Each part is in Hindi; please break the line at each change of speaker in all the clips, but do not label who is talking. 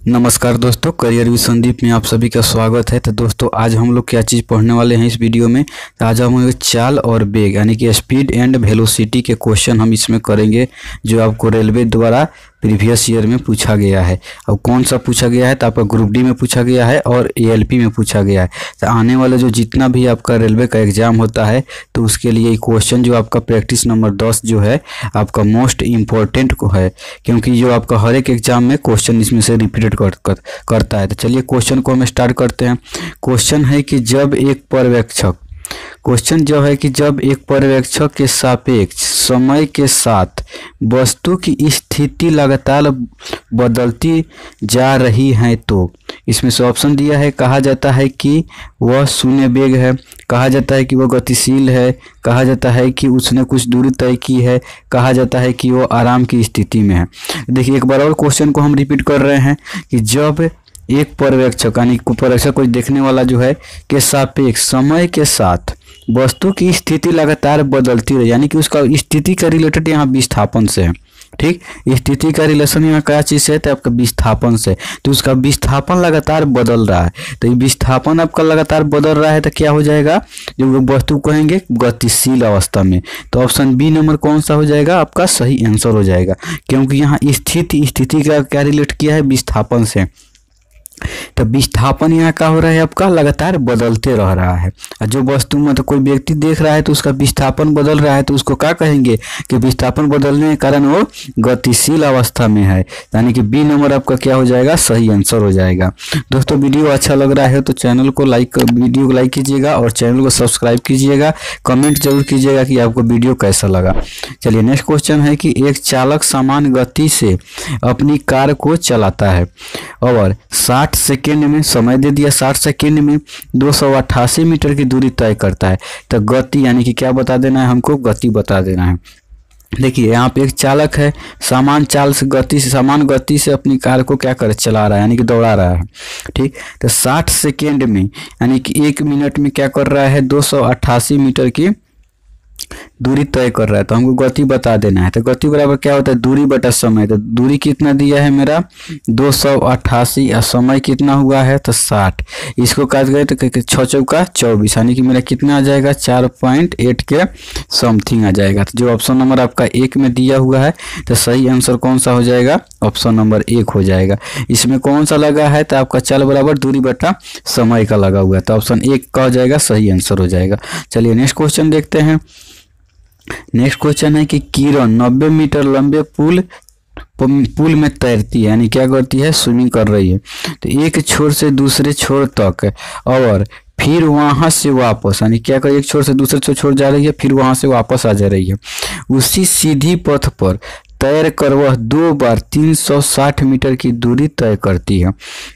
नमस्कार दोस्तों, करियर विद संदीप में आप सभी का स्वागत है। तो दोस्तों आज हम लोग क्या चीज़ पढ़ने वाले हैं इस वीडियो में। तो आज हम चाल और वेग यानी कि स्पीड एंड वेलोसिटी के क्वेश्चन हम इसमें करेंगे, जो आपको रेलवे द्वारा प्रीवियस ईयर में पूछा गया है। अब कौन सा पूछा गया है, तो आपका ग्रुप डी में पूछा गया है और एएलपी में पूछा गया है। तो आने वाला जो जितना भी आपका रेलवे का एग्जाम होता है, तो उसके लिए क्वेश्चन जो आपका प्रैक्टिस नंबर 10 जो है आपका मोस्ट इम्पोर्टेंट को है, क्योंकि जो आपका हर एक एग्जाम में क्वेश्चन इसमें से रिपीटेड करता है। तो चलिए क्वेश्चन को हम स्टार्ट करते हैं। क्वेश्चन है कि जब एक पर्यवेक्षक के सापेक्ष समय के साथ वस्तु की स्थिति लगातार बदलती जा रही है, तो इसमें से ऑप्शन दिया है। कहा जाता है कि वह शून्य वेग है, कहा जाता है कि वह गतिशील है, कहा जाता है कि उसने कुछ दूरी तय की है, कहा जाता है कि वो आराम की स्थिति में है। देखिए एक बार और क्वेश्चन को हम रिपीट कर रहे हैं कि जब एक पर्यवेक्षक यानी पर्यवेक्षक कोई देखने वाला जो है के सापेक्ष समय के साथ वस्तु की स्थिति लगातार बदलती रहे, यानी कि उसका स्थिति का रिलेटेड यहाँ विस्थापन से है। ठीक, स्थिति का रिलेशन यहाँ क्या चीज़ है, तो आपका विस्थापन से। तो उसका विस्थापन लगातार बदल रहा है, तो ये विस्थापन आपका लगातार बदल रहा है, तो क्या हो जाएगा, जो वस्तु कहेंगे गतिशील अवस्था में। तो ऑप्शन बी नंबर कौन सा हो जाएगा, आपका सही आंसर हो जाएगा, क्योंकि यहाँ स्थिति का क्या रिलेट किया है, विस्थापन से। तो विस्थापन यहाँ का हो रहा है, आपका लगातार बदलते रह रहा है। और जो वस्तु में तो कोई व्यक्ति देख रहा है तो उसका विस्थापन बदल रहा है, तो उसको क्या कहेंगे कि विस्थापन बदलने के कारण वो गतिशील अवस्था में है, यानी कि बी नंबर आपका क्या हो जाएगा, सही आंसर हो जाएगा। दोस्तों वीडियो अच्छा लग रहा है तो चैनल को वीडियो को लाइक कीजिएगा और चैनल को सब्सक्राइब कीजिएगा। कमेंट जरूर कीजिएगा कि आपको वीडियो कैसा लगा। चलिए नेक्स्ट क्वेश्चन है कि एक चालक समान गति से अपनी कार को चलाता है और 60 सेकेंड में, समय दे दिया 60 सेकेंड में 288 मीटर की दूरी तय करता है। तो गति यानी कि क्या बता देना है, हमको गति बता देना है। देखिए यहाँ पे एक चालक है, समान गति से अपनी कार को क्या कर चला रहा है, यानी कि दौड़ा रहा है। ठीक, तो 60 सेकेंड में यानी कि 1 मिनट में क्या कर रहा है, 288 मीटर की दूरी तय कर रहा है। तो हमको गति बता देना है। तो गति बराबर क्या होता है, दूरी बटा समय। तो दूरी कितना दिया है मेरा 288 और समय कितना हुआ है, तो 60। इसको काट गए तो 6 चौका 24, यानी कि मेरा कितना आ जाएगा, 4.8 के समथिंग आ जाएगा। तो जो ऑप्शन नंबर आपका 1 में दिया हुआ है, तो सही आंसर कौन सा हो जाएगा, ऑप्शन नंबर 1 हो जाएगा। इसमें कौन सा लगा है, तो आपका चाल बराबर दूरी बटा समय का लगा हुआ है, तो ऑप्शन 1 का हो जाएगा, सही आंसर हो जाएगा। चलिए नेक्स्ट क्वेश्चन देखते हैं। नेक्स्ट क्वेश्चन है कि किरण 90 मीटर लंबे पुल में तैरती है, यानी क्या करती है, स्विमिंग कर रही है। तो एक छोर से दूसरे छोर तक और फिर वहां से वापस, यानी क्या कर, एक छोर से दूसरे छोर जा रही है, फिर वहां से वापस आ जा रही है। उसी सीधी पथ पर तैर कर वह 2 बार 360 मीटर की दूरी तय करती है।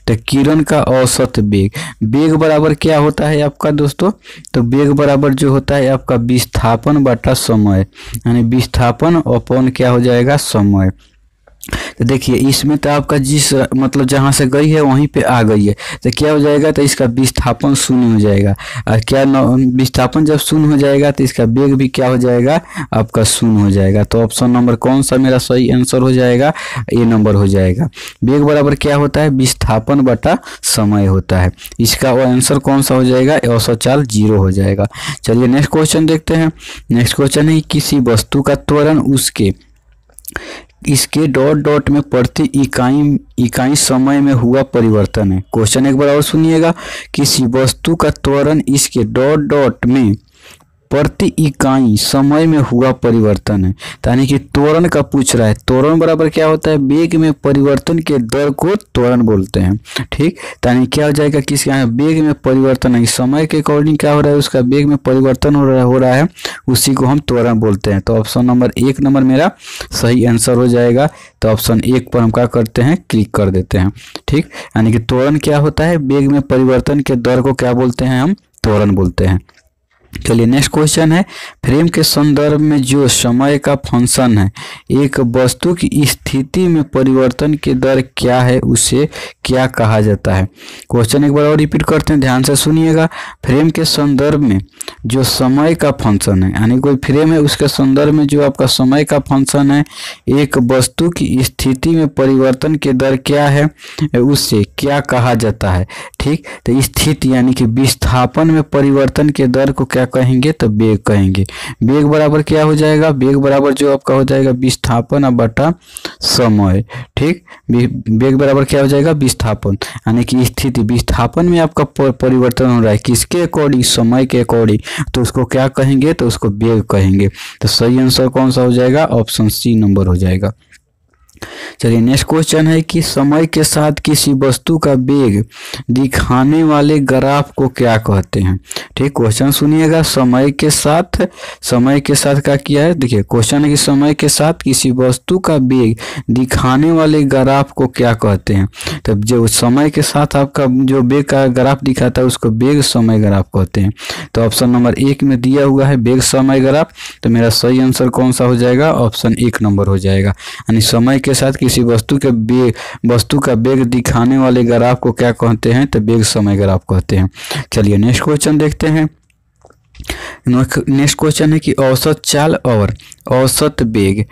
तो किरण का औसत वेग बराबर क्या होता है आपका दोस्तों, तो वेग बराबर जो होता है आपका विस्थापन बटा समय, यानी विस्थापन अपॉन क्या हो जाएगा, समय। तो देखिए इसमें तो आपका जिस मतलब जहाँ से गई है वहीं पे आ गई है, तो क्या हो जाएगा, तो इसका विस्थापन शून्य हो जाएगा। और क्या विस्थापन जब शून्य हो जाएगा तो इसका वेग भी क्या हो जाएगा, आपका शून्य हो जाएगा। तो ऑप्शन नंबर कौन सा मेरा सही आंसर हो जाएगा, ए नंबर हो जाएगा। वेग बराबर क्या होता है, विस्थापन बटा समय होता है। इसका वो आंसर कौन सा हो जाएगा, औसत चाल 0 हो जाएगा। चलिए नेक्स्ट क्वेश्चन देखते हैं। नेक्स्ट क्वेश्चन है किसी वस्तु का त्वरण इसके डॉट डॉट में प्रति इकाई समय में हुआ परिवर्तन है। क्वेश्चन एक बार और सुनिएगा। किसी वस्तु का त्वरण इसके डॉट डॉट में प्रति इकाई समय में हुआ परिवर्तन है, यानी कि त्वरण का पूछ रहा है। त्वरण बराबर क्या होता है, वेग में परिवर्तन के दर को त्वरण बोलते हैं। ठीक, यानी क्या हो जाएगा, किसके यहाँ वेग में परिवर्तन है, समय के अकॉर्डिंग क्या हो रहा है, उसका वेग में परिवर्तन हो रहा है, उसी को हम त्वरण बोलते हैं। तो ऑप्शन नंबर 1 नंबर मेरा सही आंसर हो जाएगा। तो ऑप्शन 1 पर हम क्या करते हैं, क्लिक कर देते हैं। ठीक, यानी कि त्वरण क्या होता है, वेग में परिवर्तन के दर को क्या बोलते हैं, हम त्वरण बोलते हैं। चलिए नेक्स्ट क्वेश्चन है। फ्रेम के संदर्भ में जो समय का फंक्शन है, एक वस्तु की स्थिति में परिवर्तन की दर क्या है, उसे क्या कहा जाता है। क्वेश्चन एक बार और रिपीट करते हैं, ध्यान से सुनिएगा। फ्रेम के संदर्भ में जो समय का फंक्शन है, यानी कोई फ्रेम है उसके संदर्भ में जो आपका समय का फंक्शन है, एक वस्तु की स्थिति में परिवर्तन के दर क्या है उससे क्या कहा जाता है। ठीक, तो स्थिति यानी कि विस्थापन में परिवर्तन के दर को क्या कहेंगे, तो वेग कहेंगे। वेग बराबर क्या हो जाएगा, वेग बराबर जो आपका हो जाएगा विस्थापन बटा समय। ठीक, वेग बराबर क्या हो जाएगा, विस्थापन यानी कि स्थिति, विस्थापन में आपका परिवर्तन हो रहा है किसके अकॉर्डिंग, समय के अकॉर्डिंग, तो उसको क्या कहेंगे, तो उसको वेग कहेंगे। तो सही आंसर कौन सा हो जाएगा, ऑप्शन सी नंबर हो जाएगा। चलिए नेक्स्ट क्वेश्चन है कि समय के साथ किसी वस्तु का वेग दिखाने वाले ग्राफ को क्या कहते हैं। ठीक, क्वेश्चन सुनिएगा। समय के साथ का क्या है, देखिए क्वेश्चन है कि समय के साथ किसी वस्तु का वेग दिखाने वाले ग्राफ को क्या कहते हैं। तब जो समय के साथ आपका जो वेग का ग्राफ दिखाता है उसको वेग समय ग्राफ कहते हैं। तो ऑप्शन नंबर 1 में दिया हुआ है वेग समय ग्राफ, तो मेरा सही आंसर कौन सा हो जाएगा, ऑप्शन 1 नंबर हो जाएगा। यानी समय के साथ किसी वस्तु का वेग दिखाने वाले ग्राफ को क्या कहते हैं, तो वेग समय ग्राफ कहते हैं। चलिए नेक्स्ट क्वेश्चन देखते हैं। नेक्स्ट क्वेश्चन है कि औसत चाल और औसत वेग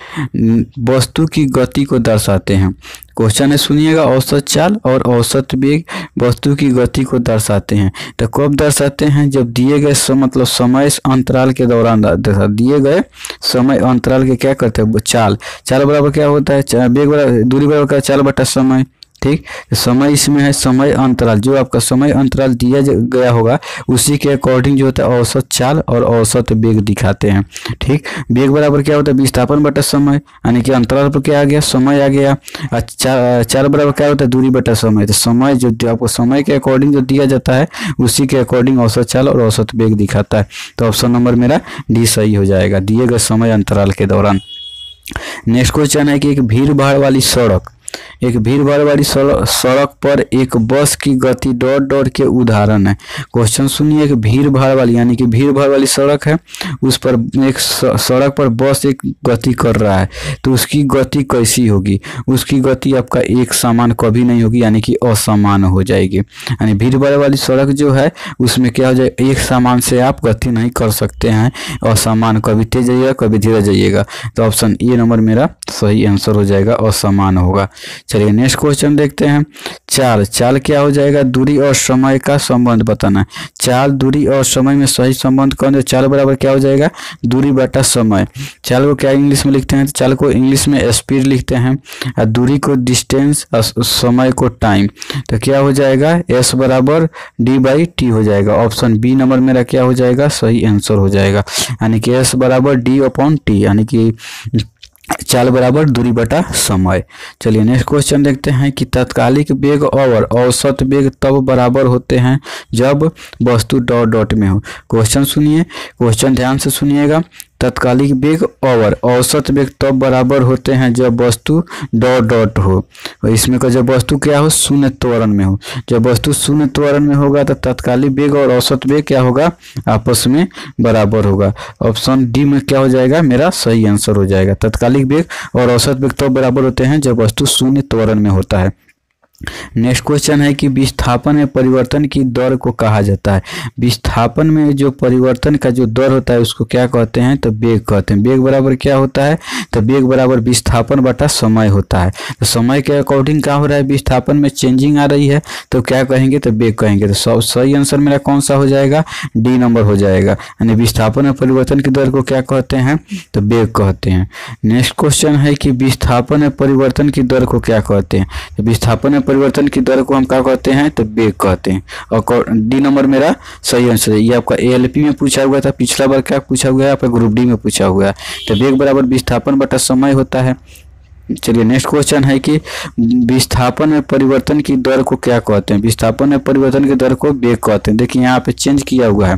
वस्तु की गति को दर्शाते हैं। क्वेश्चन है सुनिएगा, औसत चाल और औसत वेग वस्तु की गति को दर्शाते हैं। तो कब दर्शाते हैं, जब दिए गए मतलब समय अंतराल के दौरान दिए गए समय अंतराल के क्या करते हैं, चाल बराबर क्या होता है, वेग बराबर दूरी बराबर क्या, चाल बटा समय। ठीक, समय इसमें है समय अंतराल, जो आपका समय अंतराल दिया गया होगा उसी के अकॉर्डिंग जो होता है औसत चाल और औसत वेग दिखाते हैं। ठीक, वेग बराबर क्या होता है, विस्थापन बटा समय, यानी कि अंतराल पर क्या आ गया, समय आ गया। चाल बराबर क्या होता है, दूरी बटा समय। तो समय जो आपको समय के अकॉर्डिंग जो दिया जाता है उसी के अकॉर्डिंग औसत चाल और औसत वेग दिखाता है। तो ऑप्शन नंबर मेरा डी सही हो जाएगा, दिए गए समय अंतराल के दौरान। नेक्स्ट क्वेश्चन है कि एक भीड़ भाड़ वाली सड़क पर एक बस की गति डॉट के उदाहरण है। क्वेश्चन सुनिए, एक भीड़ भाड़ वाली यानी कि भीड़ भाड़ वाली सड़क है, उस पर एक सड़क पर बस एक गति कर रहा है, तो उसकी गति कैसी होगी, उसकी गति आपका एक समान कभी नहीं होगी, यानी कि असमान हो जाएगी। यानी भीड़ भाड़ वाली सड़क जो है उसमें क्या हो जाएगा, एक समान से आप गति नहीं कर सकते हैं, असमान, कभी तेज जाइएगा कभी धीरे जाइएगा। तो ऑप्शन ए नंबर मेरा सही आंसर हो जाएगा, असमान होगा। चलिए नेक्स्ट क्वेश्चन देखते हैं। चाल क्या हो जाएगा, दूरी और समय का संबंध बताना है। चाल, दूरी और समय में सही संबंध कौन है, चाल बराबर क्या हो जाएगा, दूरी बटा समय। चाल को क्या इंग्लिश में लिखते हैं, तो चाल को इंग्लिश में स्पीड लिखते हैं, और दूरी को डिस्टेंस, समय को टाइम। तो क्या हो जाएगा, एस बराबर डी बाई टी हो जाएगा। ऑप्शन बी नंबर मेरा क्या हो जाएगा, सही आंसर हो जाएगा। यानी कि एस बराबर डी अपॉन टी, यानी कि चाल बराबर दूरी बटा समय। चलिए नेक्स्ट क्वेश्चन देखते हैं कि तात्कालिक वेग और औसत वेग तब बराबर होते हैं जब वस्तु डॉट में हो। क्वेश्चन सुनिए, क्वेश्चन ध्यान से सुनिएगा। तात्कालिक वेग और औसत वेग तब बराबर होते हैं जब वस्तु डॉट हो। इसमें का जब वस्तु क्या हो, शून्य त्वरण में हो। जब वस्तु शून्य त्वरण में होगा तो तात्कालिक वेग और औसत वेग क्या होगा, आपस में बराबर होगा। ऑप्शन डी में क्या हो जाएगा, मेरा सही आंसर हो जाएगा। तात्कालिक वेग और औसत वेग तब बराबर होते हैं जब वस्तु शून्य त्वरण में होता है। नेक्स्ट क्वेश्चन है कि विस्थापन में परिवर्तन की दर को कहा जाता है। विस्थापन में जो परिवर्तन का जो दर होता है उसको क्या कहते हैं, तो वेग कहते हैं। वेग बराबर क्या होता है, तो वेग बराबर विस्थापन बटा समय होता है। तो समय के अकॉर्डिंग क्या हो रहा है, विस्थापन में चेंजिंग आ रही है, तो क्या कहेंगे, तो वेग कहेंगे। तो सही आंसर मेरा कौन सा हो जाएगा, डी नंबर हो जाएगा। यानी विस्थापन में परिवर्तन की दर को क्या कहते हैं, तो वेग कहते हैं। नेक्स्ट क्वेश्चन है कि विस्थापन में परिवर्तन की दर को क्या कहते हैं। तो विस्थापन में परिवर्तन की दर को हम क्या कहते हैं, तो वेग कहते हैं। और डी नंबर मेरा सही आंसर है। ये आपका एएलपी में पूछा हुआ था, पिछला बार क्या पूछा हुआ है, आपका ग्रुप डी में पूछा हुआ है। तो वेग बराबर विस्थापन बटा समय होता है। चलिए नेक्स्ट क्वेश्चन है कि विस्थापन में परिवर्तन की दर को क्या कहते हैं। विस्थापन में परिवर्तन की दर को वेग कहते हैं। देखिए यहाँ पे चेंज किया हुआ है,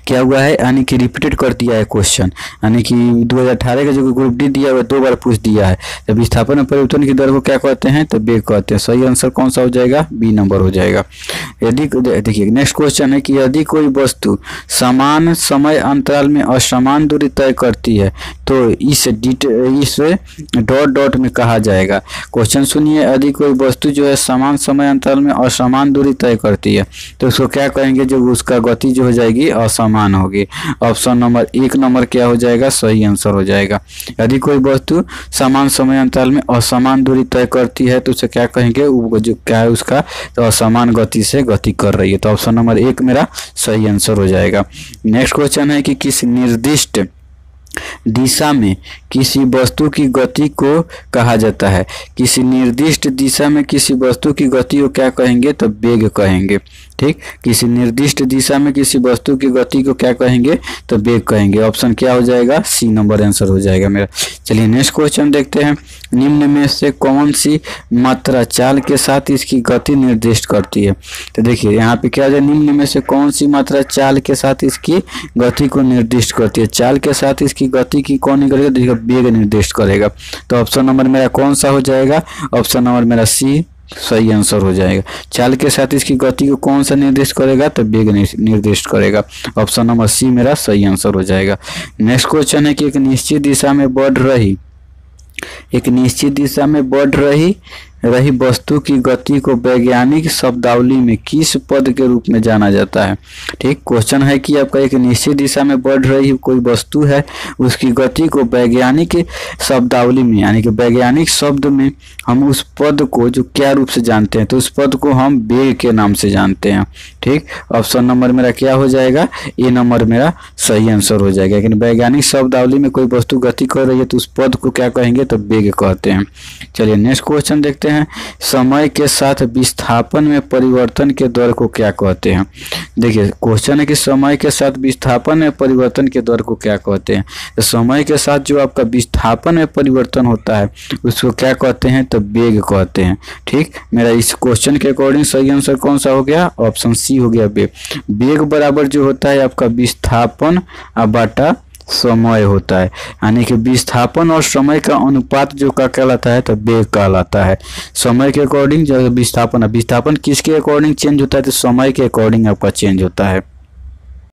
क्या हुआ है, यानी कि रिपीटेड कर दिया है क्वेश्चन, यानी कि 2018 का जो ग्रुप डी दिया हुआ 2 बार पूछ दिया है। तो विस्थापन में परिवर्तन की दर को क्या कहते हैं, तो वेग कहते हैं। सही आंसर कौन सा हो जाएगा, बी नंबर हो जाएगा। यदि देखिए नेक्स्ट क्वेश्चन है कि यदि कोई वस्तु समान समय अंतराल में असमान दूरी तय करती है तो इस डॉट डॉट में कहा जाएगा। क्वेश्चन सुनिए, यदि कोई वस्तु जो है समान समय अंतराल में असमान दूरी तय करती है तो उसको क्या कहेंगे, जो उसका गति जो हो जाएगी असमान होगी। ऑप्शन नंबर 1 नंबर क्या हो जाएगा, सही आंसर हो जाएगा। यदि कोई वस्तु समान समय अंतराल में असमान दूरी तय करती है तो उसे क्या कहेंगे, वो जो क्या है उसका, तो असमान गति से गति कर रही है। तो ऑप्शन नंबर 1 मेरा सही आंसर हो जाएगा। नेक्स्ट क्वेश्चन है कि किसी निर्दिष्ट दिशा में किसी वस्तु की गति को कहा जाता है। किसी निर्दिष्ट दिशा में किसी वस्तु की गति को क्या कहेंगे, तो वेग कहेंगे। ठीक, किसी निर्दिष्ट दिशा में किसी वस्तु की गति को क्या कहेंगे, तो वेग कहेंगे। ऑप्शन क्या हो जाएगा, सी नंबर आंसर हो जाएगा मेरा। चलिए नेक्स्ट क्वेश्चन देखते हैं। निम्न में से कौन सी मात्रा चाल के साथ इसकी गति निर्दिष्ट करती है। तो देखिए यहाँ पे क्या है, निम्न में से कौन सी मात्रा चाल के साथ इसकी गति को निर्दिष्ट करती है। चाल के साथ इसकी गति की कौन करेगा, देखिए वेग निर्दिष्ट करेगा। तो ऑप्शन नंबर मेरा कौन सा हो जाएगा, ऑप्शन नंबर मेरा सी सही आंसर हो जाएगा। चाल के साथ इसकी गति को कौन सा निर्दिष्ट करेगा, तो वेग निर्दिष्ट करेगा। ऑप्शन नंबर सी मेरा सही आंसर हो जाएगा। नेक्स्ट क्वेश्चन है कि एक निश्चित दिशा में बढ़ रही वस्तु की गति को वैज्ञानिक शब्दावली में किस पद के रूप में जाना जाता है। ठीक, क्वेश्चन है कि आपका एक निश्चित दिशा में बढ़ रही कोई वस्तु है, उसकी गति को वैज्ञानिक शब्दावली में, यानी कि वैज्ञानिक शब्द में हम उस पद को जो क्या रूप से जानते हैं, तो उस पद को हम वेग के नाम से जानते हैं। ठीक, ऑप्शन नंबर मेरा क्या हो जाएगा, ए नंबर मेरा सही आंसर हो जाएगा। लेकिन वैज्ञानिक शब्दावली में कोई वस्तु गति कर रही है तो उस पद को क्या कहेंगे, तो वेग कहते हैं। चलिए नेक्स्ट क्वेश्चन देखते हैं। समय के साथ विस्थापन में परिवर्तन के दर को क्या कहते हैं। देखिए क्वेश्चन है कि समय के साथ विस्थापन में परिवर्तन के दर को क्या कहते हैं। तो समय के साथ जो आपका विस्थापन में परिवर्तन होता है उसको क्या कहते हैं, तो वेग कहते हैं। ठीक, मेरा इस क्वेश्चन के अकॉर्डिंग सही आंसर कौन सा हो गया, ऑप्शन सी हो गया वेग। वेग बराबर जो होता है आपका विस्थापन बाटा समय होता है, यानी कि विस्थापन और समय का अनुपात जो का कहलाता है, तो वेग कहलाता है। समय के अकॉर्डिंग जो विस्थापन किसके अकॉर्डिंग चेंज होता है, तो समय के अकॉर्डिंग आपका चेंज होता है।